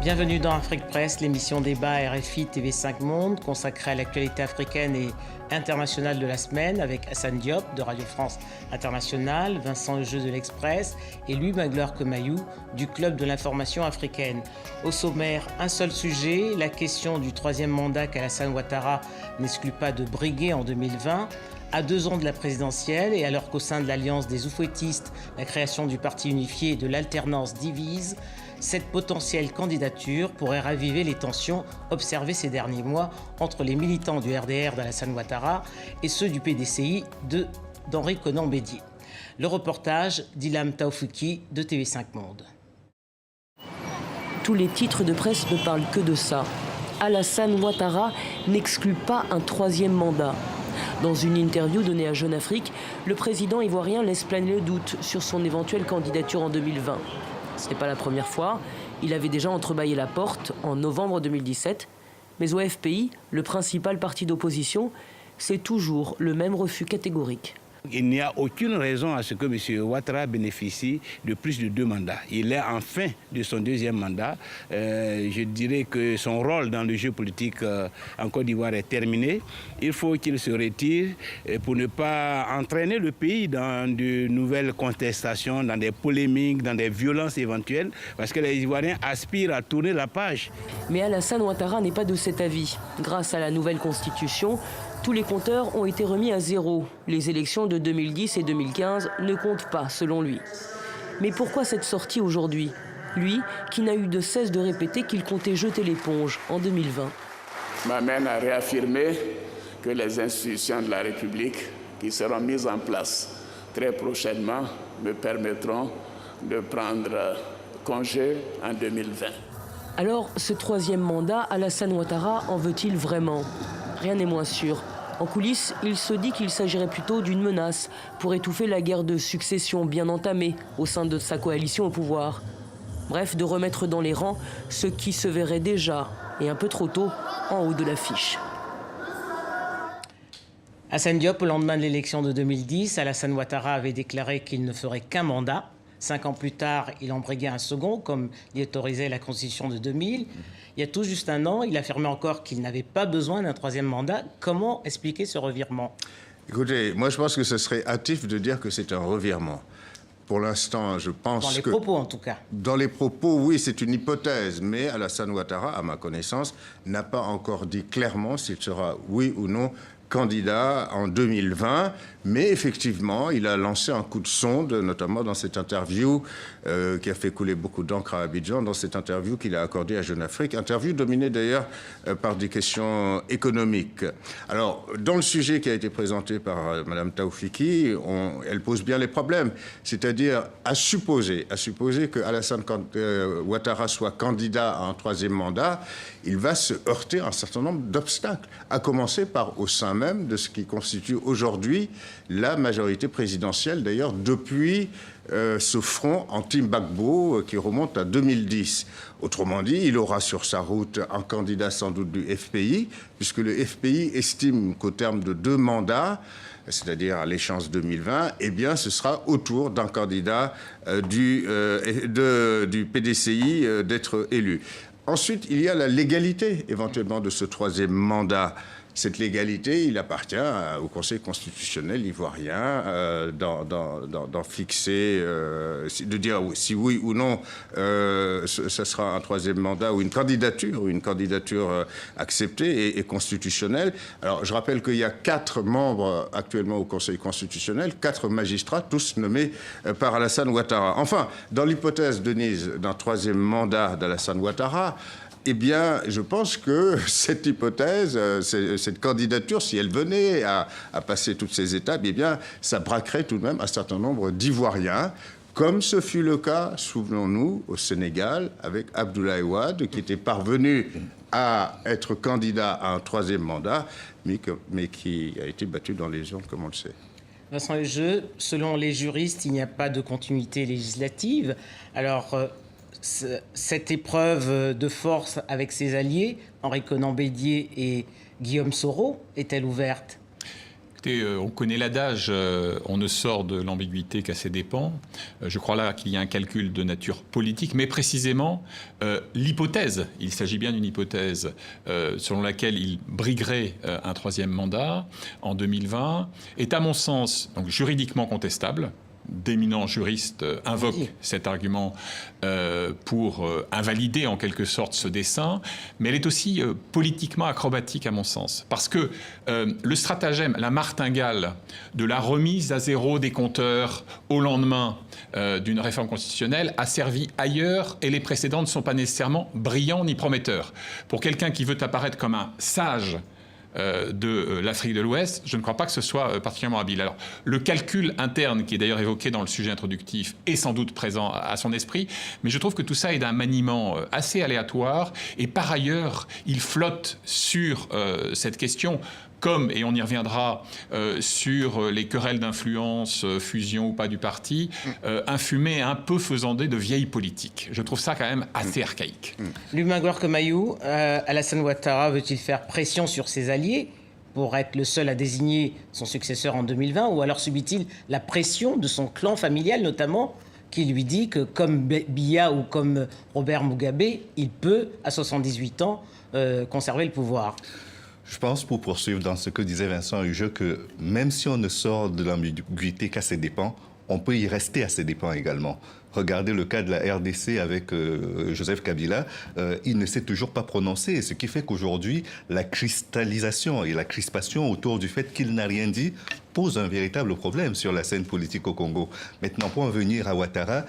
Bienvenue dans Afrique Presse, l'émission débat RFI TV5 Monde consacrée à l'actualité africaine et internationale de la semaine avec Hassan Diop de Radio France Internationale, Vincent Lejeune de l'Express et Louis Magloire-Kemayou du Club de l'information africaine. Au sommaire, un seul sujet, la question du troisième mandat qu'Alassane Ouattara n'exclut pas de briguer en 2020. À 2 ans de la présidentielle et alors qu'au sein de l'Alliance des oufouettistes, la création du parti unifié et de l'alternance divise, cette potentielle candidature pourrait raviver les tensions observées ces derniers mois entre les militants du RDR d'Alassane Ouattara et ceux du PDCI d'Henri Konan Bédié. Le reportage d'Ilham Taoufiki de TV5 Monde. Tous les titres de presse ne parlent que de ça. Alassane Ouattara n'exclut pas un troisième mandat. Dans une interview donnée à Jeune Afrique, le président ivoirien laisse planer le doute sur son éventuelle candidature en 2020. Ce n'est pas la première fois, il avait déjà entrebâillé la porte en novembre 2017. Mais au FPI, le principal parti d'opposition, c'est toujours le même refus catégorique. Il n'y a aucune raison à ce que M. Ouattara bénéficie de plus de 2 mandats. Il est en fin de son 2e mandat. Je dirais que son rôle dans le jeu politique en Côte d'Ivoire est terminé. Il faut qu'il se retire pour ne pas entraîner le pays dans de nouvelles contestations, dans des polémiques, dans des violences éventuelles, parce que les Ivoiriens aspirent à tourner la page. Mais Alassane Ouattara n'est pas de cet avis. Grâce à la nouvelle constitution, tous les compteurs ont été remis à zéro. Les élections de 2010 et 2015 ne comptent pas, selon lui. Mais pourquoi cette sortie aujourd'hui? Lui, qui n'a eu de cesse de répéter qu'il comptait jeter l'éponge en 2020. M'amène à réaffirmer que les institutions de la République qui seront mises en place très prochainement me permettront de prendre congé en 2020. Alors, ce troisième mandat, Alassane Ouattara en veut-il vraiment? Rien n'est moins sûr. En coulisses, il se dit qu'il s'agirait plutôt d'une menace pour étouffer la guerre de succession bien entamée au sein de sa coalition au pouvoir. Bref, de remettre dans les rangs ceux qui se verraient déjà, et un peu trop tôt, en haut de l'affiche. Hassan Diop, au lendemain de l'élection de 2010, Alassane Ouattara avait déclaré qu'il ne ferait qu'un mandat. 5 ans plus tard, il en briguait un second, comme l'y autorisait la Constitution de 2000. Il y a tout juste 1 an, il affirmait encore qu'il n'avait pas besoin d'un 3e mandat. Comment expliquer ce revirement? Écoutez, moi je pense que ce serait hâtif de dire que c'est un revirement. Pour l'instant, je pense que... Dans les propos, en tout cas. Dans les propos, oui, c'est une hypothèse. Mais Alassane Ouattara, à ma connaissance, n'a pas encore dit clairement s'il sera, oui ou non, candidat en 2020, mais effectivement, il a lancé un coup de sonde, notamment dans cette interview qui a fait couler beaucoup d'encre à Abidjan, dans cette interview qu'il a accordée à Jeune Afrique, interview dominée d'ailleurs par des questions économiques. Alors, dans le sujet qui a été présenté par Mme Taoufiki, elle pose bien les problèmes, c'est-à-dire à supposer que Alassane Ouattara soit candidat à un 3e mandat, il va se heurter à un certain nombre d'obstacles, à commencer par au sein même de ce qui constitue aujourd'hui la majorité présidentielle, d'ailleurs depuis ce front anti-Gbagbo qui remonte à 2010. Autrement dit, il aura sur sa route un candidat sans doute du FPI, puisque le FPI estime qu'au terme de 2 mandats, c'est-à-dire à l'échéance 2020, eh bien, ce sera au tour d'un candidat du PDCI d'être élu. Ensuite, il y a la légalité, éventuellement, de ce 3e mandat. Cette légalité, il appartient au Conseil constitutionnel ivoirien d'en fixer, de dire si oui ou non ce sera un 3e mandat ou une candidature acceptée et constitutionnelle. Alors, je rappelle qu'il y a 4 membres actuellement au Conseil constitutionnel, 4 magistrats, tous nommés par Alassane Ouattara. Enfin, dans l'hypothèse, Denise, d'un 3e mandat d'Alassane Ouattara, eh bien, je pense que cette hypothèse, cette candidature, si elle venait à passer toutes ces étapes, eh bien, ça braquerait tout de même un certain nombre d'Ivoiriens, comme ce fut le cas, souvenons-nous, au Sénégal, avec Abdoulaye Wade, qui était parvenu à être candidat à un 3e mandat, mais qui a été battu dans les urnes, comme on le sait. Vincent Lejeune, selon les juristes, il n'y a pas de continuité législative. Alors, cette épreuve de force avec ses alliés, Henri Konan Bédié et Guillaume Soro, est-elle ouverte? Écoutez, on connaît l'adage, on ne sort de l'ambiguïté qu'à ses dépens. Je crois là qu'il y a un calcul de nature politique, mais précisément l'hypothèse, il s'agit bien d'une hypothèse selon laquelle il briguerait un troisième mandat en 2020, est à mon sens donc, juridiquement contestable. D'éminents juristes invoquent cet argument pour invalider en quelque sorte ce dessein, mais elle est aussi politiquement acrobatique à mon sens. Parce que le stratagème, la martingale de la remise à zéro des compteurs au lendemain d'une réforme constitutionnelle a servi ailleurs et les précédents ne sont pas nécessairement brillants ni prometteurs. Pour quelqu'un qui veut apparaître comme un sage de l'Afrique de l'Ouest, je ne crois pas que ce soit particulièrement habile. Alors, le calcul interne, qui est d'ailleurs évoqué dans le sujet introductif, est sans doute présent à son esprit, mais je trouve que tout ça est d'un maniement assez aléatoire, et par ailleurs, il flotte sur cette question, comme, et on y reviendra, sur les querelles d'influence, fusion ou pas du parti, un fumet un peu faisandé de vieille politique. Je trouve ça quand même assez archaïque. Lumagor Kemayou, Alassane Ouattara veut-il faire pression sur ses alliés pour être le seul à désigner son successeur en 2020, ou alors subit-il la pression de son clan familial notamment, qui lui dit que comme Biya ou comme Robert Mugabe, il peut, à 78 ans, conserver le pouvoir? Je pense, pour poursuivre dans ce que disait Vincent Hugeux, que même si on ne sort de l'ambiguïté qu'à ses dépens, on peut y rester à ses dépens également. Regardez le cas de la RDC avec Joseph Kabila, il ne s'est toujours pas prononcé, ce qui fait qu'aujourd'hui, la cristallisation et la crispation autour du fait qu'il n'a rien dit pose un véritable problème sur la scène politique au Congo. Maintenant, pour en venir à Ouattara,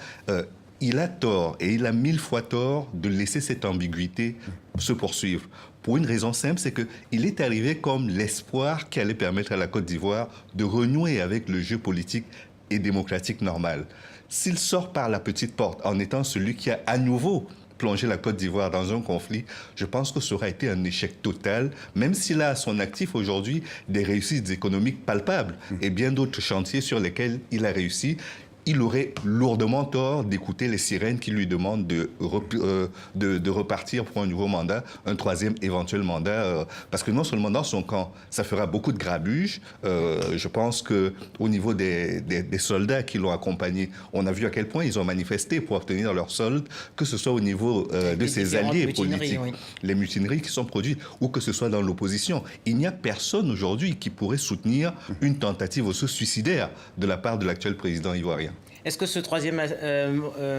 il a tort, et il a 1000 fois tort, de laisser cette ambiguïté se poursuivre. Pour une raison simple, c'est qu'il est arrivé comme l'espoir qui allait permettre à la Côte d'Ivoire de renouer avec le jeu politique et démocratique normal. S'il sort par la petite porte en étant celui qui a à nouveau plongé la Côte d'Ivoire dans un conflit, je pense que ça aura été un échec total, même s'il a à son actif aujourd'hui des réussites économiques palpables et bien d'autres chantiers sur lesquels il a réussi. Il aurait lourdement tort d'écouter les sirènes qui lui demandent de repartir pour un nouveau mandat, un troisième éventuel mandat, parce que non seulement dans son camp, ça fera beaucoup de grabuge. Je pense qu'au niveau des soldats qui l'ont accompagné, on a vu à quel point ils ont manifesté pour obtenir leur solde, que ce soit au niveau de ses alliés politiques, oui. Les mutineries qui sont produites, ou que ce soit dans l'opposition. Il n'y a personne aujourd'hui qui pourrait soutenir une tentative aussi suicidaire de la part de l'actuel président ivoirien. Est-ce que ce troisième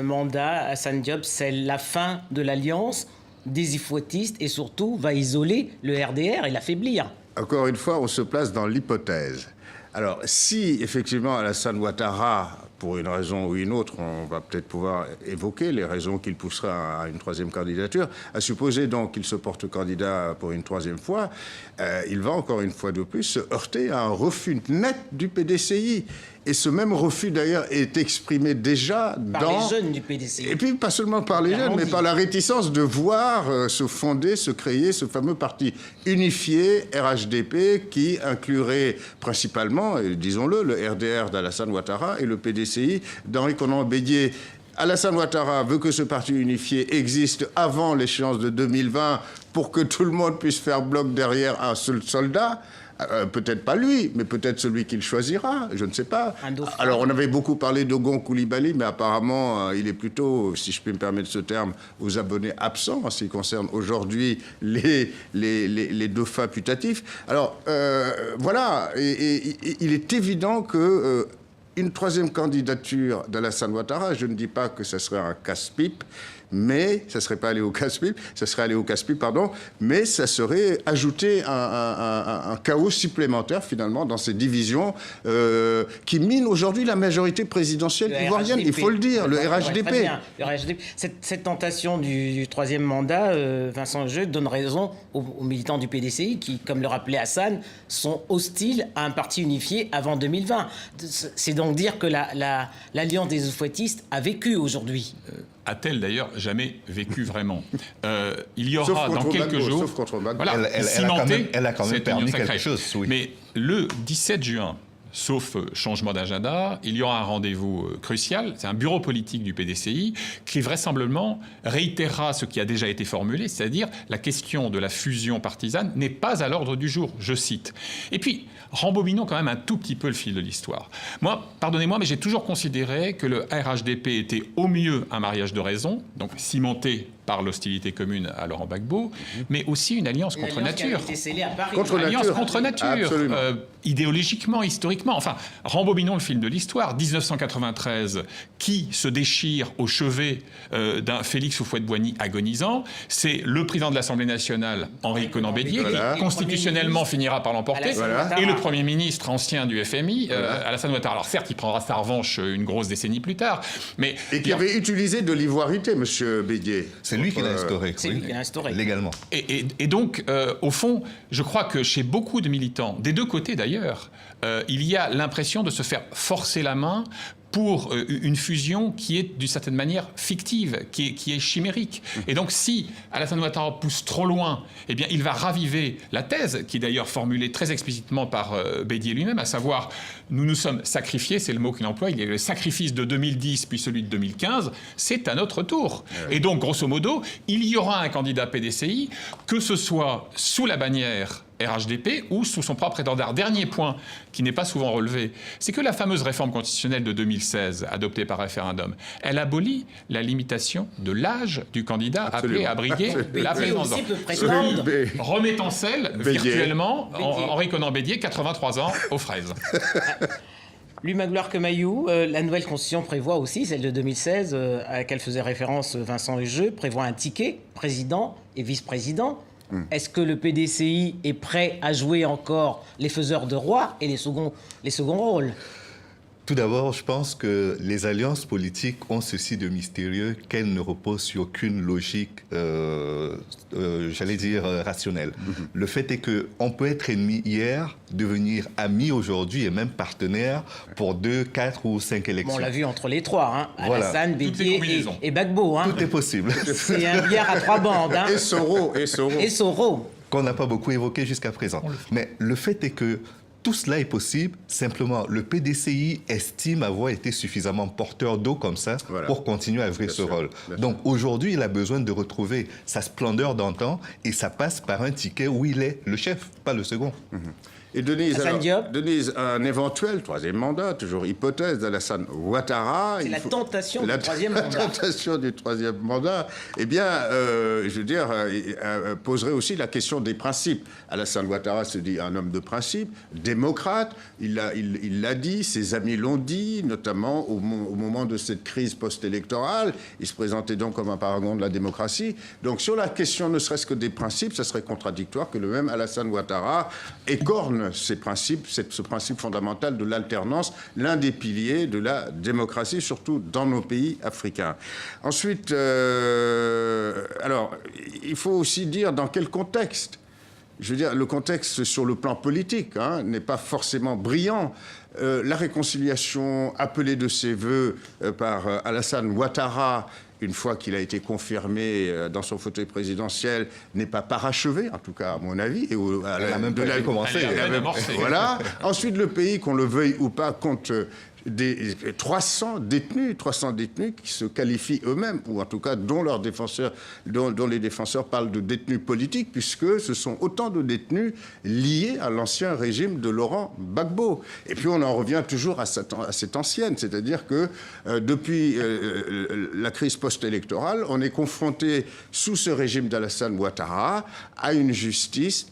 mandat, Assane Diop, c'est la fin de l'alliance des ifouettistes et surtout va isoler le RDR et l'affaiblir? Encore une fois, on se place dans l'hypothèse. Alors, si effectivement Alassane Ouattara, pour une raison ou une autre, on va peut-être pouvoir évoquer les raisons qui le pousseraient à une troisième candidature, à supposer donc qu'il se porte candidat pour une troisième fois, il va encore une fois de plus se heurter à un refus net du PDCI. Et ce même refus, d'ailleurs, est exprimé déjà par les jeunes du PDCI. Et puis, pas seulement par les jeunes, mais par la réticence de voir se fonder, se créer ce fameux parti unifié, RHDP, qui inclurait principalement, disons-le, le RDR d'Alassane Ouattara et le PDCI d'Henri Konan Bédié. Alassane Ouattara veut que ce parti unifié existe avant l'échéance de 2020 pour que tout le monde puisse faire bloc derrière un seul soldat. Peut-être pas lui, mais peut-être celui qu'il choisira, je ne sais pas. Alors, on avait beaucoup parlé d'Ogon Coulibaly, mais apparemment, il est plutôt, si je peux me permettre ce terme, aux abonnés absents en ce qui concerne aujourd'hui les dauphins putatifs. Alors, voilà, et il est évident que une troisième candidature d'Alassane Ouattara, je ne dis pas que ce serait un casse-pipe, mais ça ne serait pas aller au casse-pipe, ça serait aller au casse-pipe, pardon, mais ça serait ajouter un chaos supplémentaire, finalement, dans ces divisions qui minent aujourd'hui la majorité présidentielle ivoirienne, il faut le dire, le RHDP. Le RHDP. Cette tentation du troisième mandat, Vincent Hugeux, donne raison aux militants du PDCI qui, comme le rappelait Assane, sont hostiles à un parti unifié avant 2020. C'est donc dire que l'alliance des ifouettistes a vécu aujourd'hui. A-t-elle d'ailleurs jamais vécu vraiment? Il y aura dans quelques jours... Sauf contre Gbagbo. Voilà, elle a quand même permis quelque chose, oui. Mais le 17 juin, sauf changement d'agenda, il y aura un rendez-vous crucial. C'est un bureau politique du PDCI qui vraisemblablement réitérera ce qui a déjà été formulé, c'est-à-dire la question de la fusion partisane n'est pas à l'ordre du jour, je cite. Et puis, rembobinons quand même un tout petit peu le fil de l'histoire. Moi, pardonnez-moi, mais j'ai toujours considéré que le RHDP était au mieux un mariage de raison, donc cimenté par l'hostilité commune à Laurent Gbagbo, mais aussi une alliance contre nature. Alliance contre nature, idéologiquement, historiquement. Enfin, rembobinons le fil de l'histoire. 1993, qui se déchire au chevet d'un Félix Houphouët-Boigny agonisant? C'est le président de l'Assemblée nationale, Henri Konan-Bédier, qui constitutionnellement finira par l'emporter, et le Premier ministre ancien du FMI, Alassane Ouattara. Alors certes, il prendra sa revanche une grosse décennie plus tard, mais... Et qui avait utilisé de l'ivoirité, M. Bédier. C'est lui qui l'a instauré. C'est lui qui l'a instauré. Légalement. Et donc, au fond, je crois que chez beaucoup de militants, des deux côtés d'ailleurs, il y a l'impression de se faire forcer la main pour une fusion qui est d'une certaine manière fictive, qui est chimérique. Et donc si Alassane Ouattara pousse trop loin, eh bien il va raviver la thèse, qui est d'ailleurs formulée très explicitement par Bédier lui-même, à savoir nous nous sommes sacrifiés, c'est le mot qu'il emploie, il y a le sacrifice de 2010 puis celui de 2015, c'est à notre tour. Et donc grosso modo, il y aura un candidat PDCI, que ce soit sous la bannière RHDP ou sous son propre étendard. Dernier point qui n'est pas souvent relevé, c'est que la fameuse réforme constitutionnelle de 2016, adoptée par référendum, elle abolit la limitation de l'âge du candidat appelé à briguer la présidence. Remet en selle virtuellement Henri Konan-Bédier, 83 ans, aux fraises. Lui, Magloire Kemayou, la nouvelle constitution prévoit aussi, celle de 2016, à laquelle faisait référence Vincent Hugeux, prévoit un ticket président et vice-président. Est-ce que le PDCI est prêt à jouer encore les faiseurs de roi et les seconds rôles? Tout d'abord, je pense que les alliances politiques ont ceci de mystérieux qu'elles ne reposent sur aucune logique, rationnelle. Le fait est qu'on peut être ennemi hier, devenir ami aujourd'hui et même partenaire pour 2, 4 ou 5 élections. Bon, on l'a vu entre les trois, Alassane, Bédier et Gbagbo. Tout est possible. C'est un billard à 3 bandes. Et Soro. Qu'on n'a pas beaucoup évoqué jusqu'à présent. Mais le fait est que tout cela est possible, simplement le PDCI estime avoir été suffisamment porteur d'eau comme ça pour continuer à jouer ce rôle. Donc aujourd'hui, il a besoin de retrouver sa splendeur d'antan et ça passe par un ticket où il est le chef, pas le second. Et Denise, un éventuel troisième mandat, toujours hypothèse d'Alassane Ouattara. C'est la tentation du troisième mandat. La tentation du troisième mandat, eh bien, poserait aussi la question des principes. Alassane Ouattara se dit un homme de principe, démocrate. Il l'a dit, ses amis l'ont dit, notamment au moment de cette crise post-électorale. Il se présentait donc comme un paragon de la démocratie. Donc, sur la question ne serait-ce que des principes, ça serait contradictoire que le même Alassane Ouattara écorne ce principe fondamental de l'alternance, l'un des piliers de la démocratie, surtout dans nos pays africains. Ensuite, alors, il faut aussi dire dans quel contexte. Je veux dire, le contexte sur le plan politique n'est pas forcément brillant. La réconciliation appelée de ses voeux par Alassane Ouattara, une fois qu'il a été confirmé dans son fauteuil présidentiel, n'est pas parachevée, en tout cas à mon avis. Et elle a même pas commencé. Voilà. Ensuite, le pays, qu'on le veuille ou pas, compte des 300 détenus qui se qualifient eux-mêmes, ou en tout cas dont les défenseurs parlent de détenus politiques, puisque ce sont autant de détenus liés à l'ancien régime de Laurent Gbagbo. Et puis on en revient toujours à cette ancienne, c'est-à-dire que depuis la crise post-électorale, on est confronté sous ce régime d'Alassane Ouattara à une justice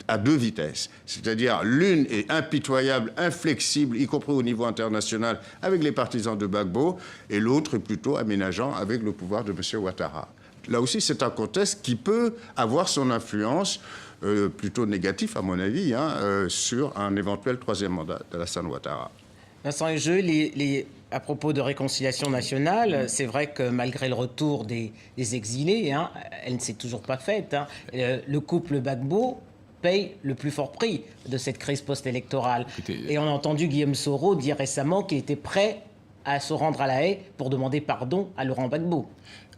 à 2 vitesses. C'est-à-dire l'une est impitoyable, inflexible, y compris au niveau international, avec les partisans de Gbagbo, et l'autre est plutôt aménageant avec le pouvoir de M. Ouattara. Là aussi, c'est un contexte qui peut avoir son influence plutôt négative, à mon avis, sur un éventuel troisième mandat d'Alassane Ouattara. Vincent Hugeux, à propos de réconciliation nationale, c'est vrai que malgré le retour des exilés, elle ne s'est toujours pas faite. Le couple Gbagbo paye le plus fort prix de cette crise post-électorale. Et on a entendu Guillaume Soro dire récemment qu'il était prêt à se rendre à La Haye pour demander pardon à Laurent Gbagbo.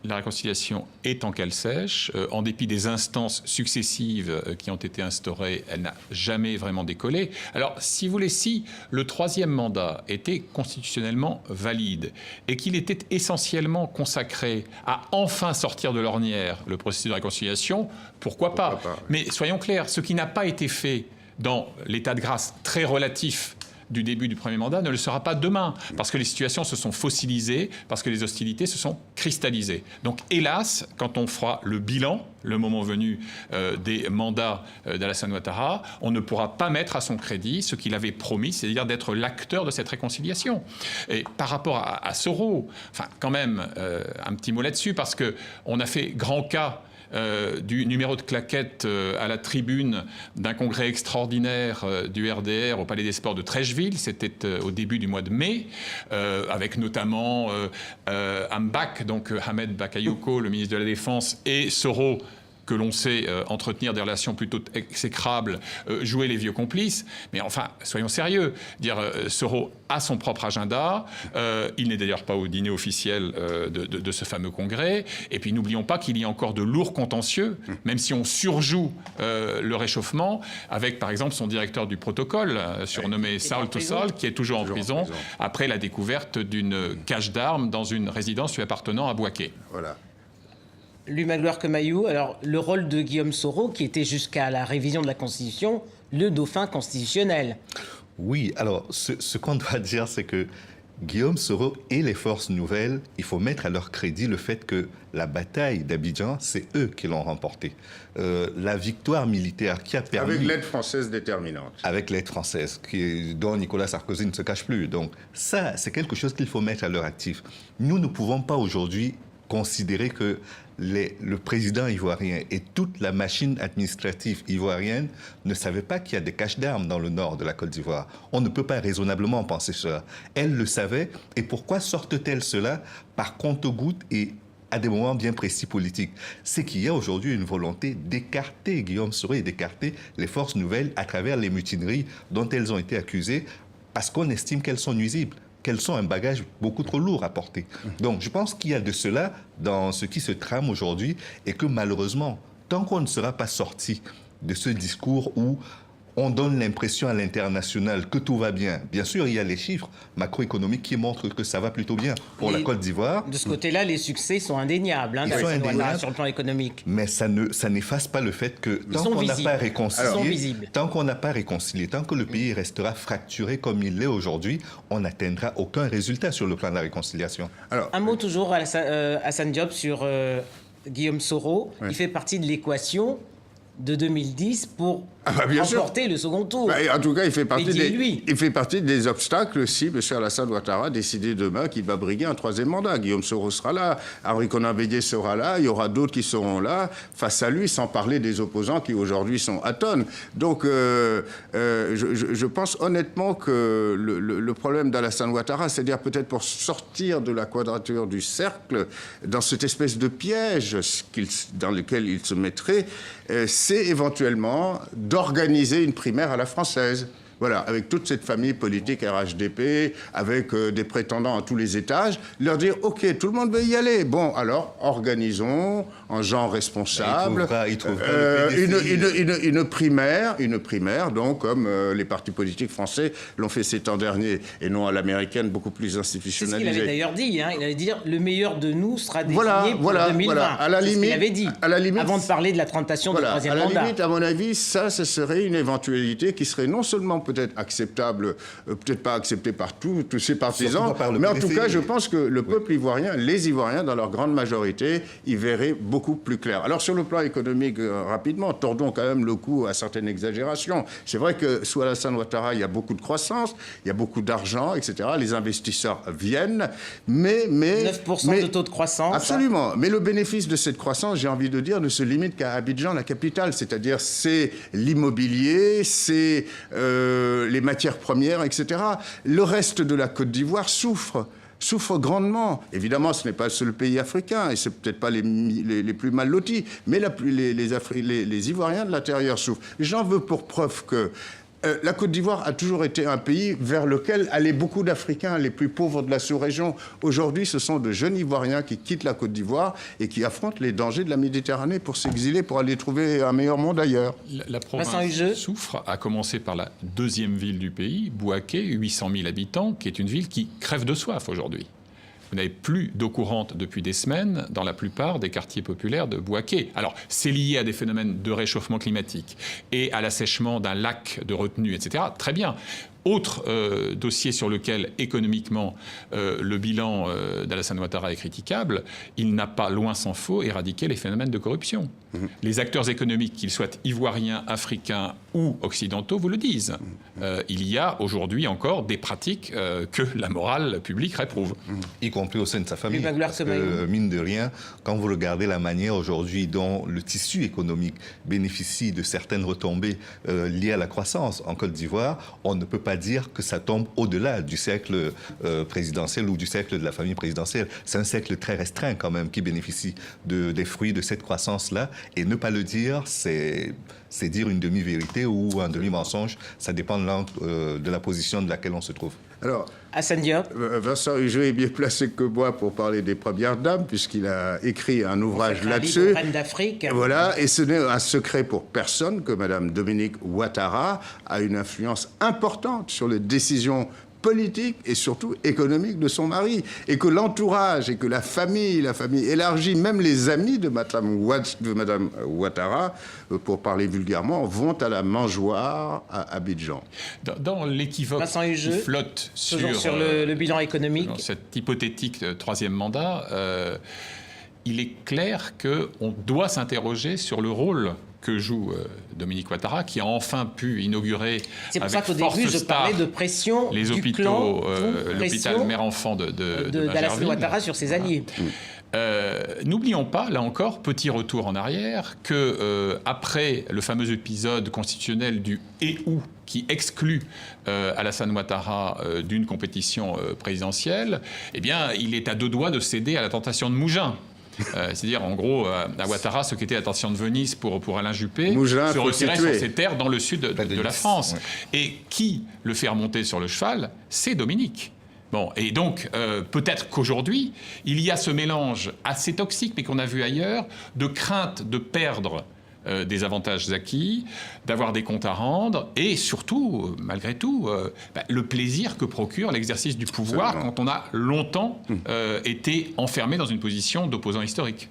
la réconciliation est en cale sèche. En dépit des instances successives qui ont été instaurées, elle n'a jamais vraiment décollé. Alors, si vous voulez, si le troisième mandat était constitutionnellement valide et qu'il était essentiellement consacré à enfin sortir de l'ornière le processus de réconciliation, pourquoi pas. Mais soyons clairs, ce qui n'a pas été fait dans l'état de grâce très relatif du début du premier mandat ne le sera pas demain, parce que les situations se sont fossilisées, parce que les hostilités se sont cristallisées. Donc hélas, quand on fera le bilan, le moment venu, des mandats d'Alassane Ouattara, on ne pourra pas mettre à son crédit ce qu'il avait promis, c'est-à-dire d'être l'acteur de cette réconciliation. Et par rapport à Soro, enfin quand même un petit mot là-dessus, parce qu'on a fait grand cas du numéro de claquette à la tribune d'un congrès extraordinaire du RDR au Palais des Sports de Trècheville. C'était au début du mois de mai, avec notamment Ambak, donc Ahmed Bakayoko, le ministre de la Défense, et Soro, que l'on sait entretenir des relations plutôt exécrables, jouer les vieux complices. Mais enfin, soyons sérieux. Soro a son propre agenda. Il n'est d'ailleurs pas au dîner officiel de ce fameux congrès. Et puis, n'oublions pas qu'il y a encore de lourds contentieux, même si on surjoue le réchauffement, avec, par exemple, son directeur du protocole, surnommé Saul Tossol, qui est toujours en prison, après la découverte d'une cache d'armes dans une résidence lui appartenant à Bouaké. Voilà. Lui, Magloire Kemayou, alors le rôle de Guillaume Soro, qui était jusqu'à la révision de la Constitution, le dauphin constitutionnel. Oui, alors ce qu'on doit dire, c'est que Guillaume Soro et les forces nouvelles, il faut mettre à leur crédit le fait que la bataille d'Abidjan, c'est eux qui l'ont remportée. La victoire militaire qui a permis... Avec l'aide française déterminante. Avec l'aide française, dont Nicolas Sarkozy ne se cache plus. Donc ça, c'est quelque chose qu'il faut mettre à leur actif. Nous ne pouvons pas aujourd'hui considérer que le président ivoirien et toute la machine administrative ivoirienne ne savaient pas qu'il y a des caches d'armes dans le nord de la Côte d'Ivoire. On ne peut pas raisonnablement penser cela. Elle le savait. Et pourquoi sortent-elles cela par compte-gouttes et à des moments bien précis politiques? C'est qu'il y a aujourd'hui une volonté d'écarter Guillaume Soro et d'écarter les forces nouvelles à travers les mutineries dont elles ont été accusées parce qu'on estime qu'elles sont nuisibles, qu'elles sont un bagage beaucoup trop lourd à porter. Donc, je pense qu'il y a de cela dans ce qui se trame aujourd'hui et que malheureusement, tant qu'on ne sera pas sorti de ce discours où on donne l'impression à l'international que tout va bien. Bien sûr, il y a les chiffres macroéconomiques qui montrent que ça va plutôt bien pour la Côte d'Ivoire. De ce côté-là, les succès sont indéniables sur le plan économique. Mais ça n'efface pas le fait que tant qu'on n'a pas réconcilié, tant que le pays restera fracturé comme il l'est aujourd'hui, on n'atteindra aucun résultat sur le plan de la réconciliation. Alors, un mot toujours à Assane Diop sur Guillaume Soro. Oui. Il fait partie de l'équation de 2010 pour remporter le second tour. En tout cas, il fait partie des obstacles si M. Alassane Ouattara décide demain qu'il va briguer un troisième mandat. Guillaume Soro sera là, Henri Konan Bédié sera là, il y aura d'autres qui seront là face à lui, sans parler des opposants qui aujourd'hui sont à tonnes. Donc, je pense honnêtement que le problème d'Alassane Ouattara, c'est-à-dire peut-être pour sortir de la quadrature du cercle, dans cette espèce de piège dans lequel il se mettrait, c'est éventuellement d'organiser une primaire à la française. Voilà, avec toute cette famille politique RHDP, avec des prétendants à tous les étages, leur dire « Ok, tout le monde veut y aller. Bon, alors, organisons en genre responsable une primaire, donc, comme les partis politiques français l'ont fait ces temps derniers, et non à l'américaine, beaucoup plus institutionnalisée. C'est ce qu'il avait d'ailleurs dit. Il allait dire « Le meilleur de nous sera désigné pour 2020 ». À la limite, ce qu'il avait dit, avant de parler de la tentation du troisième mandat. À la limite, à mon avis, ça, ce serait une éventualité qui serait non seulement peut-être acceptable, peut-être pas acceptée par tous ses partisans, mais en tout cas, je pense que le peuple ivoirien, les Ivoiriens, dans leur grande majorité, y verraient beaucoup plus clair. Alors, sur le plan économique, rapidement, tordons quand même le cou à certaines exagérations. C'est vrai que sous Alassane Ouattara, il y a beaucoup de croissance, il y a beaucoup d'argent, etc. Les investisseurs viennent, mais 9% de taux de croissance. Absolument. Mais le bénéfice de cette croissance, j'ai envie de dire, ne se limite qu'à Abidjan, la capitale. C'est-à-dire, c'est l'immobilier, c'est les matières premières, etc. Le reste de la Côte d'Ivoire souffre grandement. Évidemment, ce n'est pas le seul pays africain, et c'est peut-être pas les plus mal lotis, mais les Ivoiriens de l'intérieur souffrent. J'en veux pour preuve que La Côte d'Ivoire a toujours été un pays vers lequel allaient beaucoup d'Africains, les plus pauvres de la sous-région. Aujourd'hui, ce sont de jeunes Ivoiriens qui quittent la Côte d'Ivoire et qui affrontent les dangers de la Méditerranée pour s'exiler, pour aller trouver un meilleur monde ailleurs. La province souffre, à commencer par la deuxième ville du pays, Bouaké, 800 000 habitants, qui est une ville qui crève de soif aujourd'hui. Vous n'avez plus d'eau courante depuis des semaines dans la plupart des quartiers populaires de Bouaké. Alors, c'est lié à des phénomènes de réchauffement climatique et à l'assèchement d'un lac de retenue, etc. Très bien. Autre dossier sur lequel, économiquement, le bilan d'Alassane Ouattara est critiquable, il n'a pas, loin s'en faut, éradiqué les phénomènes de corruption. Les acteurs économiques, qu'ils soient ivoiriens, africains ou occidentaux, vous le disent. Il y a aujourd'hui encore des pratiques que la morale publique réprouve. Y compris au sein de sa famille. Parce que, mine de rien, quand vous regardez la manière aujourd'hui dont le tissu économique bénéficie de certaines retombées liées à la croissance en Côte d'Ivoire, on ne peut pas dire que ça tombe au-delà du cercle présidentiel ou du cercle de la famille présidentielle. C'est un cercle très restreint quand même qui bénéficie des fruits de cette croissance-là. Et ne pas le dire, c'est dire une demi-vérité ou un demi-mensonge. Ça dépend de la position de laquelle on se trouve. Alors, Hassan Diop. Vincent Hugeux est bien placé que moi pour parler des Premières Dames, puisqu'il a écrit un ouvrage là-dessus. Reine d'Afrique. Voilà, et ce n'est un secret pour personne que Mme Dominique Ouattara a une influence importante sur les décisions politique et surtout économique de son mari, et que l'entourage et que la famille élargie, même les amis de Mme Ouattara, pour parler vulgairement, vont à la mangeoire à Abidjan. Dans l'équivoque qui flotte sur le bilan économique, dans cet hypothétique troisième mandat, il est clair qu'on doit s'interroger sur le rôle que joue Dominique Ouattara, qui a enfin pu inaugurer c'est pour ça qu'au début, je parlais de pression les hôpitaux, l'hôpital mère-enfant d'Alassane Ouattara sur ses alliés. N'oublions pas, là encore, petit retour en arrière, que après le fameux épisode constitutionnel du « et ou » qui exclut Alassane Ouattara d'une compétition présidentielle, eh bien, il est à deux doigts de céder à la tentation de Mougin. C'est-à-dire, en gros, à Ouattara, ce qui était la tentation de Venise pour Alain Juppé, se retirait sur ses terres dans le sud de la France. Ouais. Et qui le fait remonter sur le cheval? C'est Dominique. Bon, et donc, peut-être qu'aujourd'hui, il y a ce mélange assez toxique, mais qu'on a vu ailleurs, de crainte de perdre des avantages acquis, d'avoir des comptes à rendre, et surtout, malgré tout, le plaisir que procure l'exercice du pouvoir quand on a longtemps été enfermé dans une position d'opposant historique.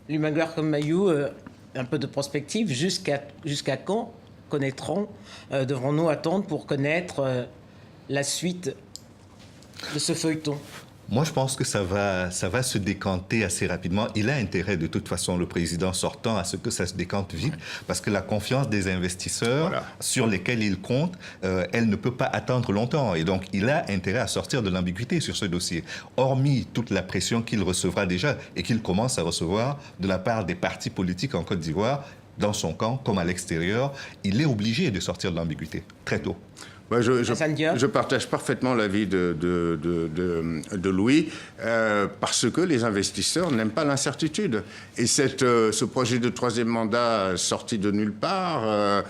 Lumaglar comme Mayou, un peu de prospective, jusqu'à quand devrons-nous attendre pour connaître la suite de ce feuilleton? Moi, je pense que ça va se décanter assez rapidement. Il a intérêt, de toute façon, le président sortant, à ce que ça se décante vite, parce que la confiance des investisseurs sur lesquels il compte, elle ne peut pas attendre longtemps. Et donc, il a intérêt à sortir de l'ambiguïté sur ce dossier. Hormis toute la pression qu'il recevra déjà et qu'il commence à recevoir de la part des partis politiques en Côte d'Ivoire, dans son camp comme à l'extérieur, il est obligé de sortir de l'ambiguïté très tôt. Je partage parfaitement l'avis de Louis, parce que les investisseurs n'aiment pas l'incertitude. Et ce projet de troisième mandat sorti de nulle part,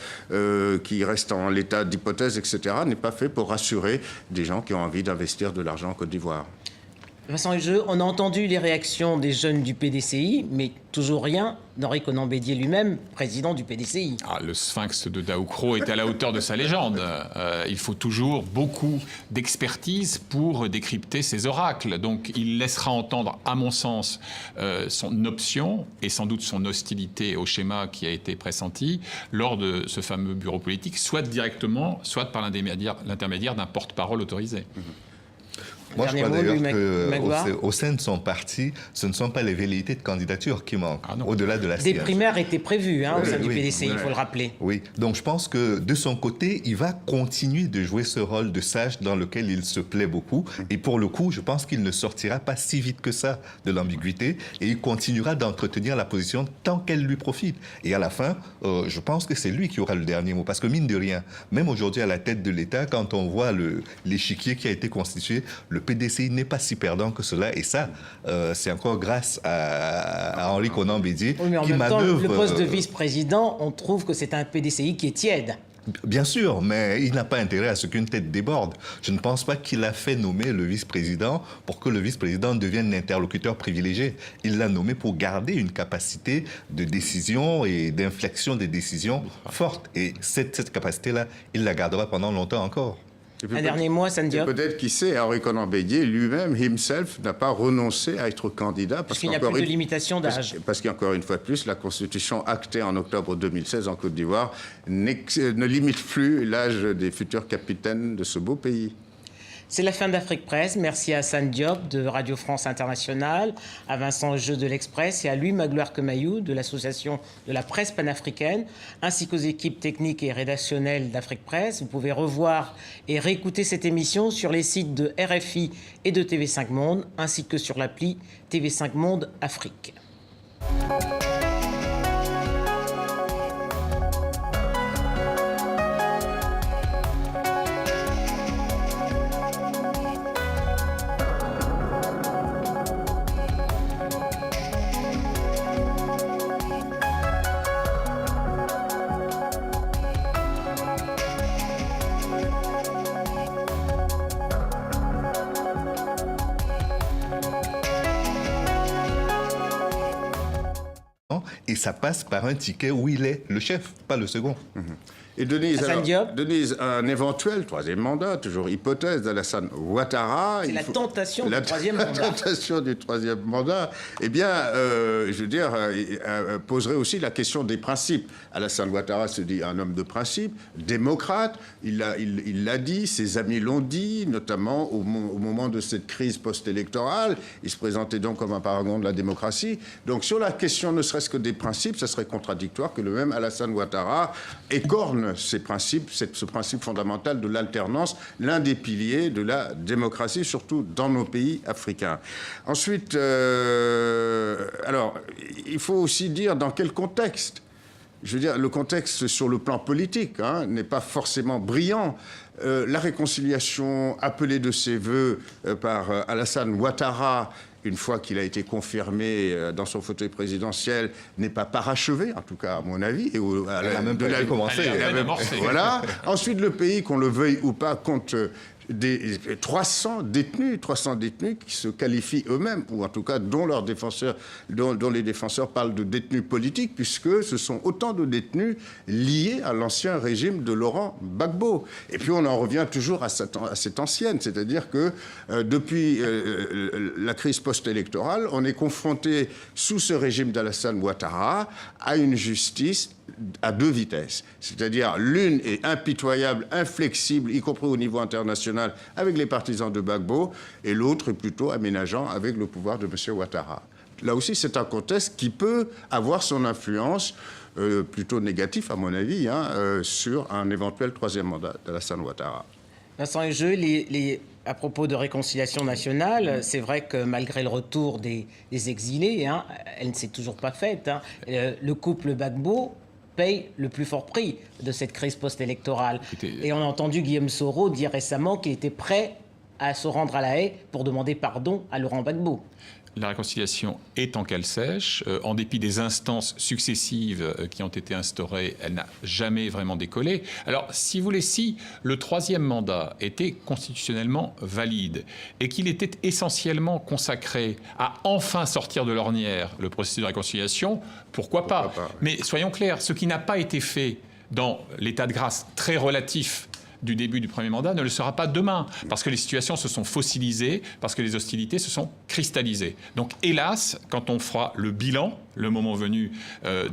qui reste en l'état d'hypothèse, etc., n'est pas fait pour rassurer des gens qui ont envie d'investir de l'argent en Côte d'Ivoire. Vincent Hugeux, on a entendu les réactions des jeunes du PDCI, mais toujours rien d'Henri Konan Bédier lui-même, président du PDCI. Le sphinx de Daoukro est à la hauteur de sa légende. Il faut toujours beaucoup d'expertise pour décrypter ces oracles. Donc il laissera entendre, à mon sens, son option et sans doute son hostilité au schéma qui a été pressenti lors de ce fameux bureau politique, soit directement, soit par l'intermédiaire d'un porte-parole autorisé. Moi, je crois d'ailleurs qu'au sein de son parti, ce ne sont pas les velléités de candidature qui manquent, au-delà de la siège. Des primaires étaient prévues au sein du PDCI, il faut le rappeler. Oui, donc je pense que de son côté, il va continuer de jouer ce rôle de sage dans lequel il se plaît beaucoup. Et pour le coup, je pense qu'il ne sortira pas si vite que ça de l'ambiguïté et il continuera d'entretenir la position tant qu'elle lui profite. Et à la fin, je pense que c'est lui qui aura le dernier mot. Parce que mine de rien, même aujourd'hui à la tête de l'État, quand on voit l'échiquier qui a été constitué, le PDCI n'est pas si perdant que cela. Et ça, c'est encore grâce à Henri Konan Bédier mais en qui même temps, manœuvre... le poste de vice-président, on trouve que c'est un PDCI qui est tiède. Bien sûr, mais il n'a pas intérêt à ce qu'une tête déborde. Je ne pense pas qu'il a fait nommer le vice-président pour que le vice-président devienne l'interlocuteur privilégié. Il l'a nommé pour garder une capacité de décision et d'inflexion des décisions forte. Et cette capacité-là, il la gardera pendant longtemps encore. Un dernier mot, Assane Diop. Peut-être, qui sait, Henri Konan Bédié lui-même, himself, n'a pas renoncé à être candidat. Parce qu'il n'y a plus de limitation d'âge. Parce qu'encore une fois de plus, la Constitution actée en octobre 2016 en Côte d'Ivoire ne limite plus l'âge des futurs capitaines de ce beau pays. C'est la fin d'Afrique Presse. Merci à Assane Diop de Radio France Internationale, à Vincent Jeu de l'Express et à Louis Magloire Kemayou de l'Association de la presse panafricaine, ainsi qu'aux équipes techniques et rédactionnelles d'Afrique Presse. Vous pouvez revoir et réécouter cette émission sur les sites de RFI et de TV5 Monde, ainsi que sur l'appli TV5 Monde Afrique. Et ça passe par un ticket où il est le chef, pas le second. Et Denise, un éventuel troisième mandat, toujours hypothèse d'Alassane Ouattara. C'est la tentation du troisième mandat. La tentation du troisième mandat, eh bien, je veux dire, poserait aussi la question des principes. Alassane Ouattara se dit un homme de principe, démocrate, il l'a dit, ses amis l'ont dit, notamment au moment de cette crise post-électorale. Il se présentait donc comme un paragon de la démocratie. Donc sur la question ne serait-ce que des principes, ça serait contradictoire que le même Alassane Ouattara écorne ces principes, ce principe fondamental de l'alternance, l'un des piliers de la démocratie, surtout dans nos pays africains. Ensuite, alors, il faut aussi dire dans quel contexte. Je veux dire, le contexte sur le plan politique n'est pas forcément brillant. La réconciliation appelée de ses voeux par Alassane Ouattara, une fois qu'il a été confirmé dans son fauteuil présidentiel, n'est pas parachevée, en tout cas à mon avis. Elle a même pas commencé. Voilà. Ensuite, le pays, qu'on le veuille ou pas, compte des 300 détenus qui se qualifient eux-mêmes, ou en tout cas dont les défenseurs parlent de détenus politiques, puisque ce sont autant de détenus liés à l'ancien régime de Laurent Gbagbo. Et puis on en revient toujours à cette ancienne, c'est-à-dire que depuis la crise post-électorale, on est confronté, sous ce régime d'Alassane Ouattara, à une justice à deux vitesses. C'est-à-dire l'une est impitoyable, inflexible, y compris au niveau international, avec les partisans de Gbagbo, et l'autre est plutôt aménageant avec le pouvoir de M. Ouattara. Là aussi, c'est un contexte qui peut avoir son influence plutôt négative, à mon avis, sur un éventuel troisième mandat d'Alassane Ouattara. Vincent Jeu, à propos de réconciliation nationale, c'est vrai que malgré le retour des exilés, elle ne s'est toujours pas faite. Le couple Gbagbo paye le plus fort prix de cette crise post-électorale. Et on a entendu Guillaume Soro dire récemment qu'il était prêt à se rendre à La Haye pour demander pardon à Laurent Gbagbo. La réconciliation est en cale sèche. En dépit des instances successives qui ont été instaurées, elle n'a jamais vraiment décollé. Alors, si vous voulez, si le troisième mandat était constitutionnellement valide et qu'il était essentiellement consacré à enfin sortir de l'ornière le processus de réconciliation, pourquoi pas. Mais soyons clairs, ce qui n'a pas été fait dans l'état de grâce très relatif du début du premier mandat ne le sera pas demain, parce que les situations se sont fossilisées, parce que les hostilités se sont cristallisées. Donc hélas, quand on fera le bilan, le moment venu,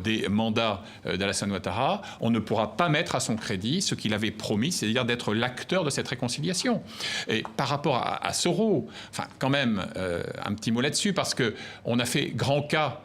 des mandats d'Alassane Ouattara, on ne pourra pas mettre à son crédit ce qu'il avait promis, c'est-à-dire d'être l'acteur de cette réconciliation. Et par rapport à Soro, enfin quand même un petit mot là-dessus, parce qu'on a fait grand cas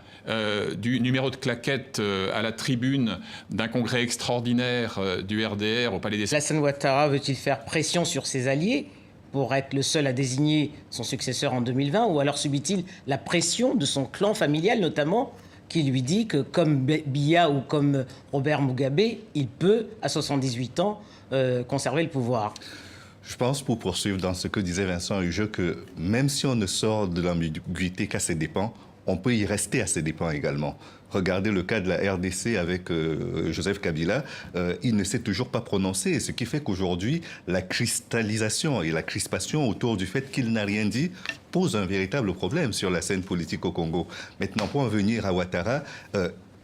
du numéro de claquette à la tribune d'un congrès extraordinaire du RDR au Palais des... Alassane Ouattara veut-il faire pression sur ses alliés pour être le seul à désigner son successeur en 2020, ou alors subit-il la pression de son clan familial notamment, qui lui dit que comme Biya ou comme Robert Mugabe, il peut, à 78 ans, conserver le pouvoir? Je pense, pour poursuivre dans ce que disait Vincent Hugeux, que même si on ne sort de l'ambiguïté qu'à ses dépens, on peut y rester à ses dépens également. Regardez le cas de la RDC avec Joseph Kabila, il ne s'est toujours pas prononcé, ce qui fait qu'aujourd'hui, la cristallisation et la crispation autour du fait qu'il n'a rien dit pose un véritable problème sur la scène politique au Congo. Maintenant, pour en venir à Ouattara,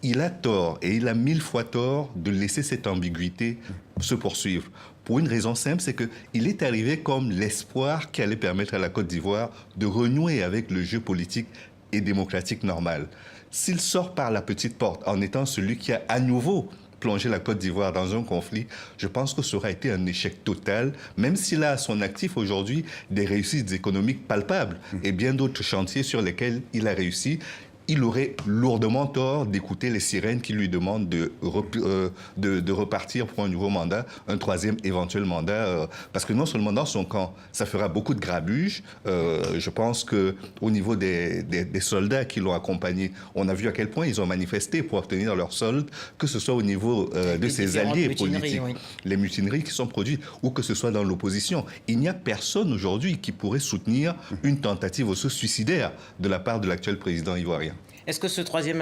il a tort, et il a 1000 fois tort, de laisser cette ambiguïté se poursuivre. Pour une raison simple, c'est qu'il est arrivé comme l'espoir qui allait permettre à la Côte d'Ivoire de renouer avec le jeu politique et démocratique normal. S'il sort par la petite porte en étant celui qui a à nouveau plongé la Côte d'Ivoire dans un conflit, je pense que ça aurait été un échec total, même s'il a à son actif aujourd'hui des réussites économiques palpables et bien d'autres chantiers sur lesquels il a réussi. Il aurait lourdement tort d'écouter les sirènes qui lui demandent de repartir pour un nouveau mandat, un troisième éventuel mandat, parce que non seulement dans son camp, ça fera beaucoup de grabuge. Je pense qu'au niveau des soldats qui l'ont accompagné, on a vu à quel point ils ont manifesté pour obtenir leur solde, que ce soit au niveau de ses alliés politiques, oui. Les mutineries qui sont produites, ou que ce soit dans l'opposition. Il n'y a personne aujourd'hui qui pourrait soutenir une tentative aussi suicidaire de la part de l'actuel président ivoirien. Est-ce que ce troisième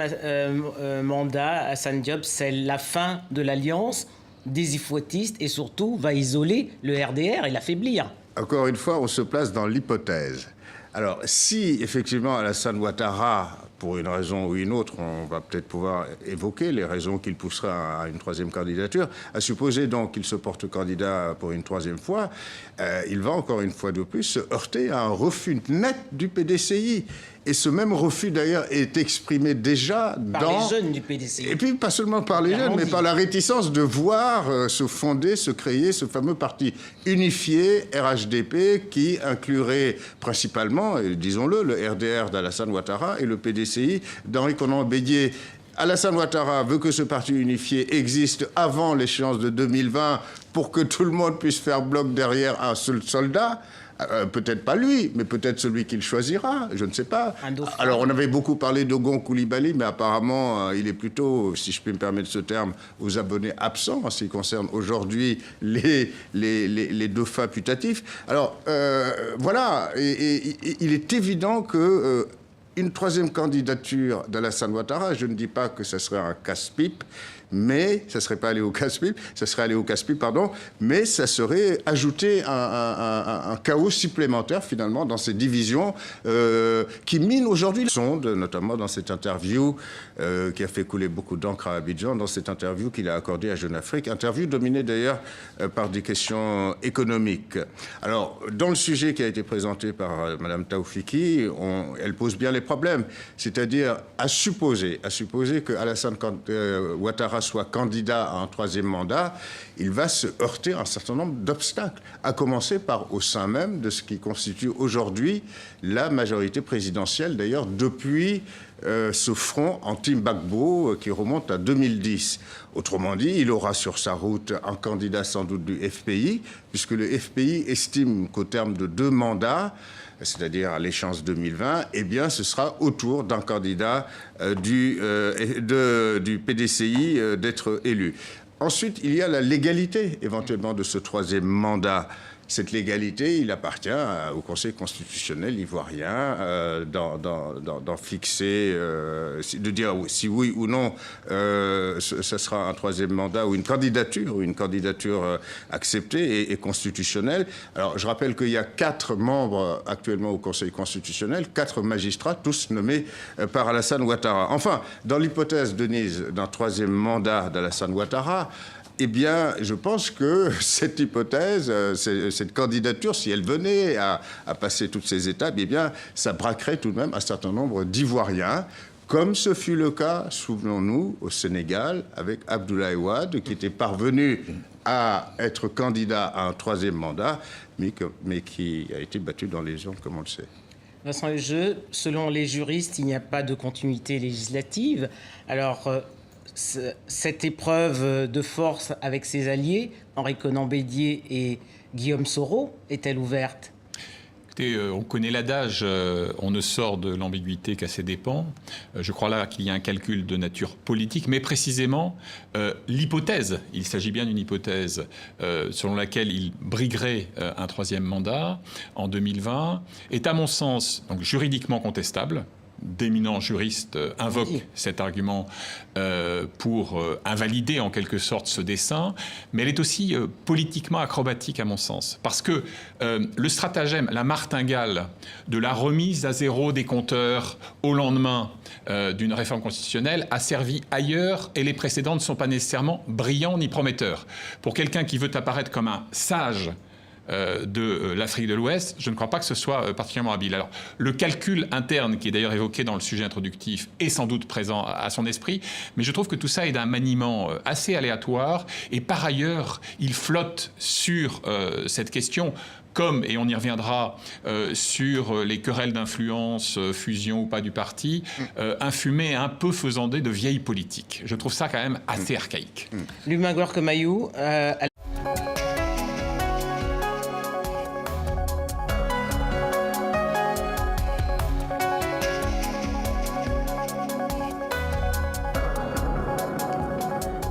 mandat, Assane Diop, c'est la fin de l'alliance des ifouettistes et surtout va isoler le RDR et l'affaiblir? Encore une fois, on se place dans l'hypothèse. Alors, si effectivement Alassane Ouattara, pour une raison ou une autre, on va peut-être pouvoir évoquer les raisons qui le pousseraient à une troisième candidature, à supposer donc qu'il se porte candidat pour une troisième fois, il va encore une fois de plus se heurter à un refus net du PDCI. Et ce même refus, d'ailleurs, est exprimé déjà par les jeunes du PDCI. Et puis, pas seulement par les jeunes, mais par la réticence de voir se fonder, se créer ce fameux parti unifié, RHDP, qui inclurait principalement, disons-le, le RDR d'Alassane Ouattara et le PDCI d'Henri Konan Bédié. Alassane Ouattara veut que ce parti unifié existe avant l'échéance de 2020 pour que tout le monde puisse faire bloc derrière un seul soldat. Peut-être pas lui, mais peut-être celui qu'il choisira, je ne sais pas. Alors, on avait beaucoup parlé d'Ogon Coulibaly, mais apparemment, il est plutôt, si je puis me permettre ce terme, aux abonnés absents en ce qui concerne aujourd'hui les dauphins putatifs. Alors, voilà, et il est évident que une troisième candidature d'Alassane Ouattara, je ne dis pas que ce serait un casse-pipe, mais ça ne serait pas aller au casse-pipe, ça serait aller au casse-pipe, pardon, mais ça serait ajouter un chaos supplémentaire, finalement, dans ces divisions qui minent aujourd'hui le sonde, notamment dans cette interview qui a fait couler beaucoup d'encre à Abidjan, dans cette interview qu'il a accordée à Jeune Afrique, interview dominée d'ailleurs par des questions économiques. Alors, dans le sujet qui a été présenté par Mme Taoufiki, elle pose bien les problèmes, c'est-à-dire à supposer que Alassane Ouattara soit candidat à un troisième mandat, il va se heurter à un certain nombre d'obstacles, à commencer par au sein même de ce qui constitue aujourd'hui la majorité présidentielle, d'ailleurs depuis ce front anti-Gbagbo qui remonte à 2010. Autrement dit, il aura sur sa route un candidat sans doute du FPI, puisque le FPI estime qu'au terme de 2 mandats, c'est-à-dire à l'échéance 2020, eh bien, ce sera au tour d'un candidat du PDCI d'être élu. Ensuite, il y a la légalité, éventuellement, de ce troisième mandat. Cette légalité, il appartient au Conseil constitutionnel ivoirien d'en fixer, de dire si oui ou non ce sera un troisième mandat ou une candidature acceptée et constitutionnelle. Alors, je rappelle qu'il y a 4 membres actuellement au Conseil constitutionnel, 4 magistrats, tous nommés par Alassane Ouattara. Enfin, dans l'hypothèse, Denise, d'un troisième mandat d'Alassane Ouattara, eh bien, je pense que cette hypothèse, cette candidature, si elle venait à passer toutes ces étapes, eh bien, ça braquerait tout de même un certain nombre d'Ivoiriens, comme ce fut le cas, souvenons-nous, au Sénégal, avec Abdoulaye Wade, qui était parvenu à être candidat à un troisième mandat, mais qui a été battu dans les urnes, comme on le sait. Vincent Lejeune, selon les juristes, il n'y a pas de continuité législative. Alors, cette épreuve de force avec ses alliés, Henri Konan Bédié et Guillaume Soro, est-elle ouverte ? Écoutez, on connaît l'adage, on ne sort de l'ambiguïté qu'à ses dépens. Je crois là qu'il y a un calcul de nature politique, mais précisément l'hypothèse, il s'agit bien d'une hypothèse selon laquelle il briguerait un troisième mandat en 2020, est à mon sens donc, juridiquement contestable. d'éminents juristes invoquent cet argument pour invalider en quelque sorte ce dessin, mais elle est aussi politiquement acrobatique à mon sens. Parce que le stratagème, la martingale de la remise à zéro des compteurs au lendemain d'une réforme constitutionnelle a servi ailleurs et les précédents ne sont pas nécessairement brillants ni prometteurs. Pour quelqu'un qui veut apparaître comme un sage de l'Afrique de l'Ouest, je ne crois pas que ce soit particulièrement habile. Alors, le calcul interne, qui est d'ailleurs évoqué dans le sujet introductif, est sans doute présent à son esprit, mais je trouve que tout ça est d'un maniement assez aléatoire, et par ailleurs, il flotte sur cette question, comme, et on y reviendra, sur les querelles d'influence, fusion ou pas du parti, un fumet un peu faisandé de vieille politique. Je trouve ça quand même assez archaïque. Lubin Gourcumayou,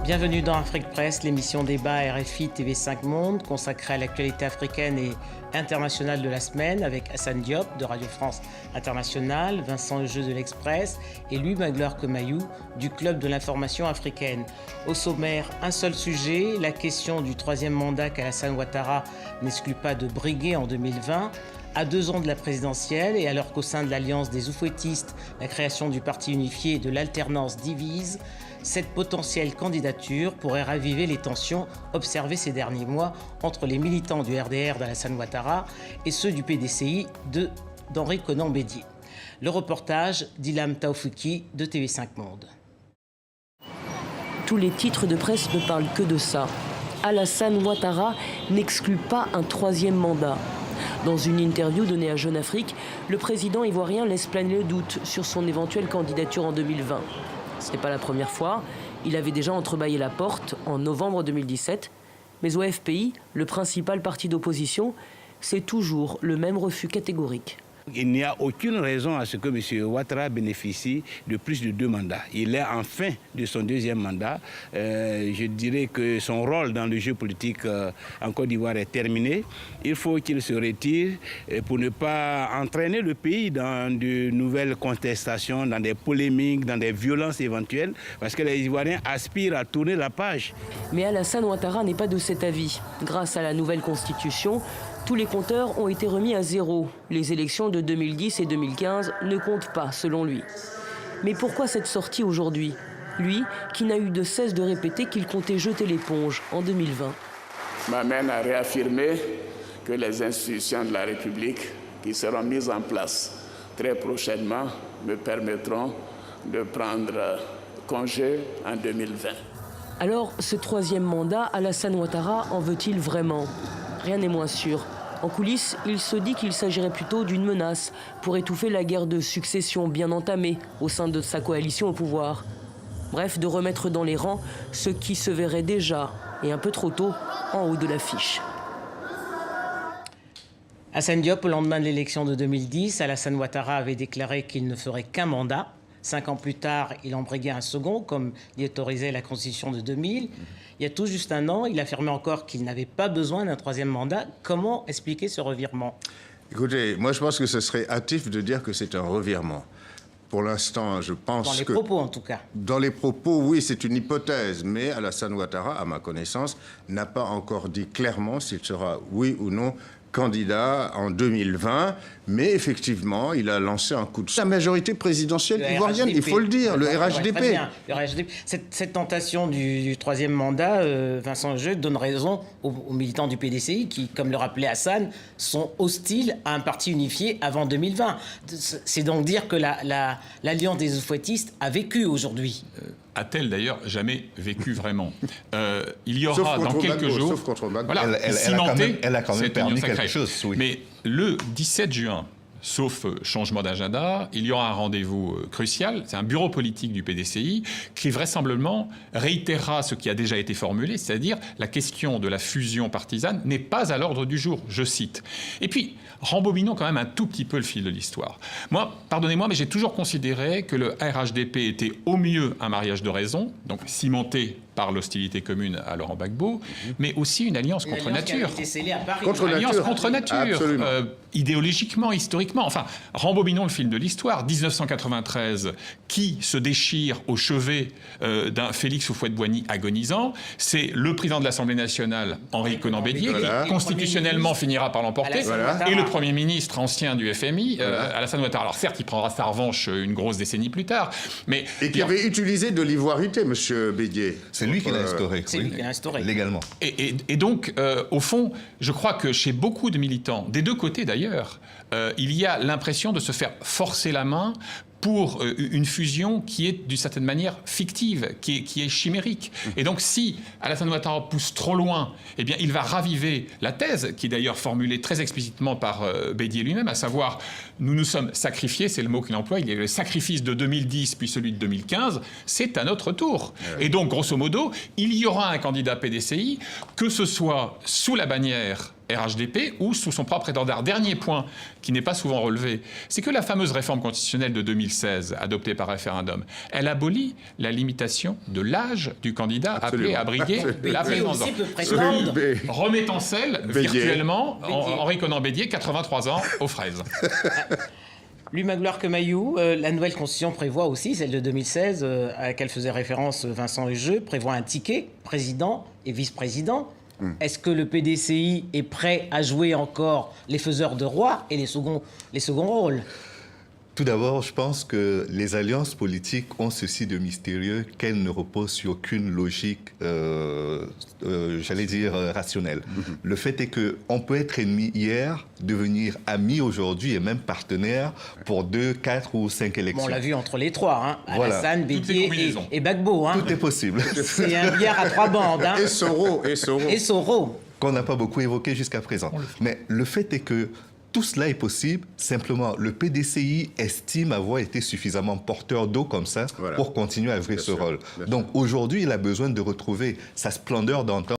bienvenue dans Afrique Presse, l'émission débat RFI TV5 Monde consacrée à l'actualité africaine et internationale de la semaine avec Hassan Diop de Radio France Internationale, Vincent Lejeune de l'Express et Lubin Gourcumayou du Club de l'information africaine. Au sommaire, un seul sujet, la question du troisième mandat qu'Alassane Ouattara n'exclut pas de briguer en 2020. À 2 ans de la présidentielle et alors qu'au sein de l'Alliance des Oufouettistes, la création du parti unifié et de l'alternance divise, cette potentielle candidature pourrait raviver les tensions observées ces derniers mois entre les militants du RDR d'Alassane Ouattara et ceux du PDCI d'Henri Konan Bédié. Le reportage d'Ilham Taoufiki de TV5 Monde. Tous les titres de presse ne parlent que de ça. Alassane Ouattara n'exclut pas un troisième mandat. Dans une interview donnée à Jeune Afrique, le président ivoirien laisse planer le doute sur son éventuelle candidature en 2020. Ce n'est pas la première fois, il avait déjà entrebâillé la porte en novembre 2017, mais au FPI, le principal parti d'opposition, c'est toujours le même refus catégorique. Il n'y a aucune raison à ce que M. Ouattara bénéficie de plus de 2 mandats. Il est en fin de son 2e mandat. Je dirais que son rôle dans le jeu politique en Côte d'Ivoire est terminé. Il faut qu'il se retire pour ne pas entraîner le pays dans de nouvelles contestations, dans des polémiques, dans des violences éventuelles, parce que les Ivoiriens aspirent à tourner la page. Mais Alassane Ouattara n'est pas de cet avis. Grâce à la nouvelle constitution, tous les compteurs ont été remis à zéro. Les élections de 2010 et 2015 ne comptent pas, selon lui. Mais pourquoi cette sortie aujourd'hui? Lui, qui n'a eu de cesse de répéter qu'il comptait jeter l'éponge en 2020. M'amène à réaffirmer que les institutions de la République qui seront mises en place très prochainement me permettront de prendre congé en 2020. Alors, ce troisième mandat, Alassane Ouattara en veut-il vraiment? Rien n'est moins sûr. En coulisses, il se dit qu'il s'agirait plutôt d'une menace pour étouffer la guerre de succession bien entamée au sein de sa coalition au pouvoir. Bref, de remettre dans les rangs ceux qui se verraient déjà, et un peu trop tôt, en haut de l'affiche. Hassan Diop, au lendemain de l'élection de 2010, Alassane Ouattara avait déclaré qu'il ne ferait qu'un mandat. 5 ans plus tard, il embrayait un second, comme l'y autorisait la Constitution de 2000. Il y a tout juste 1 an, il affirmait encore qu'il n'avait pas besoin d'un 3e mandat. Comment expliquer ce revirement? Écoutez, moi je pense que ce serait hâtif de dire que c'est un revirement. Pour l'instant, je pense que... Dans les propos, en tout cas. Dans les propos, oui, c'est une hypothèse. Mais Alassane Ouattara, à ma connaissance, n'a pas encore dit clairement s'il sera, oui ou non, candidat en 2020, mais effectivement, il a lancé un coup de... La majorité présidentielle ivoirienne, il faut le dire, le RHDP. Très bien, le RHDP. Cette tentation du 3e mandat, Vincent Lejeune, donne raison aux militants du PDCI qui, comme le rappelait Hassan, sont hostiles à un parti unifié avant 2020. C'est donc dire que l'Alliance des Oufouettistes a vécu aujourd'hui. A-t-elle d'ailleurs jamais vécu vraiment? Il y aura dans quelques jours... Sauf contre Gbagbo. Voilà, elle a quand même permis quelque chose, oui. Mais le 17 juin, sauf changement d'agenda, il y aura un rendez-vous crucial. C'est un bureau politique du PDCI qui vraisemblablement réitérera ce qui a déjà été formulé, c'est-à-dire la question de la fusion partisane n'est pas à l'ordre du jour, je cite. Et puis, rembobinons quand même un tout petit peu le fil de l'histoire. Moi, pardonnez-moi, mais j'ai toujours considéré que le RHDP était au mieux un mariage de raison, donc cimenté par l'hostilité commune à Laurent Gbagbo, mais aussi une alliance contre nature. Contre Alliance nature. contre nature, idéologiquement, historiquement. Enfin, rembobinons le fil de l'histoire. 1993, qui se déchire au chevet d'un Félix Houphouët-Boigny agonisant? C'est le président de l'Assemblée nationale, Henri Konan-Bédier, qui constitutionnellement finira par l'emporter, et le Premier ministre ancien du FMI, Alassane Ouattara. Alors certes, il prendra sa revanche une grosse décennie plus tard, mais... Et qui avait utilisé de l'ivoirité, M. Bédier. C'est lui qui l'a instauré. C'est lui qui l'a instauré. Légalement. Et donc, au fond, je crois que chez beaucoup de militants, des deux côtés d'ailleurs, il y a l'impression de se faire forcer la main pour une fusion qui est d'une certaine manière fictive, qui est chimérique. Et donc si Alassane Ouattara pousse trop loin, eh bien il va raviver la thèse, qui est d'ailleurs formulée très explicitement par Bédier lui-même, à savoir nous nous sommes sacrifiés, c'est le mot qu'il emploie, il y a eu le sacrifice de 2010 puis celui de 2015, c'est à notre tour. Et donc grosso modo, il y aura un candidat PDCI, que ce soit sous la bannière RHDP ou sous son propre étendard. Dernier point qui n'est pas souvent relevé, c'est que la fameuse réforme constitutionnelle de 2016, adoptée par référendum, elle abolit la limitation de l'âge du candidat appelé à briguer la présidence. Remet en selle virtuellement Henri Konan-Bédier, 83 ans, aux fraises. Lui, Magloire Kemayou, la nouvelle constitution prévoit aussi, celle de 2016, à laquelle faisait référence Vincent Hegeux, prévoit un ticket, président et vice-président. Est-ce que le PDCI est prêt à jouer encore les faiseurs de roi et les seconds rôles? Tout d'abord, je pense que les alliances politiques ont ceci de mystérieux qu'elles ne reposent sur aucune logique, j'allais dire, rationnelle. Le fait est qu'on peut être ennemi hier, devenir ami aujourd'hui et même partenaire pour 2, 4 ou 5 élections. Bon, on l'a vu entre les trois, hein, Voilà. Alassane, Bédier et Gbagbo. Hein. Tout est possible. C'est un billard à 3 bandes. Hein. Et Soro. Qu'on n'a pas beaucoup évoqué jusqu'à présent. Mais le fait est que tout cela est possible, simplement le PDCI estime avoir été suffisamment porteur d'eau comme ça pour continuer à jouer ce rôle. Donc aujourd'hui, il a besoin de retrouver sa splendeur d'antan.